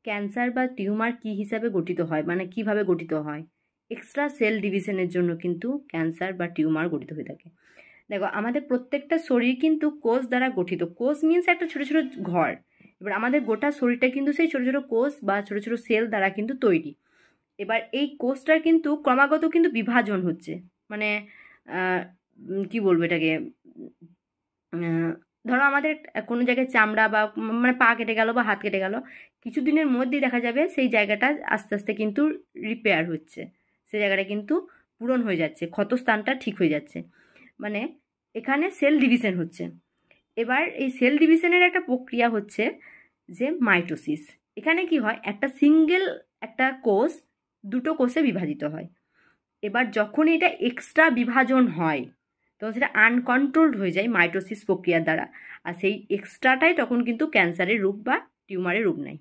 Cancer বা tumour কি হিসাবে গঠিত হয়, মানে কিভাবে গঠিত হয়? এক্সট্রা সেল ডিভিশনের জন্য কিন্তু ক্যান্সার বা টিউমার গঠিত হয়ে থাকে। দেখো, আমাদের প্রত্যেকটা শরীর কিন্তু কোষ দ্বারা গঠিত। কোষ মিনস একটা ছোট ছোট ঘর। এবার আমাদের গোটা শরীরটা কিন্তু সেই ছোট ছোট কোষ বা ছোট ছোট সেল দ্বারা কিন্তু তৈরি। এবার এই কোষটার কিন্তু ক্রমাগত কিন্তু বিভাজন হচ্ছে, মানে কি বলবো এটাকে, ধরো আমাদের কোনো জায়গায় চামড়া বা মানে পা কেটে গেল বা হাত কেটে গেল, কিছুদিনের মধ্যেই দেখা যাবে সেই জায়গাটা আস্তে আস্তে কিন্তু রিপেয়ার হচ্ছে, সেই জায়গাটা কিন্তু পূরণ হয়ে যাচ্ছে, ক্ষতস্থানটা ঠিক হয়ে যাচ্ছে। মানে এখানে সেল ডিভিশন হচ্ছে। এবার এই সেল ডিভিশনের একটা প্রক্রিয়া হচ্ছে যে মাইটোসিস। এখানে কি হয়, একটা কোষ দুটো কোষে বিভাজিত হয়। এবার যখন এটা এক্সট্রা বিভাজন হয় তখন সেটা আনকন্ট্রোলড হয়ে যায় মাইটোসিস প্রক্রিয়ার দ্বারা, আর সেই এক্সট্রাটাই তখন কিন্তু ক্যান্সারের রূপ বা টিউমারের রূপ নেয়।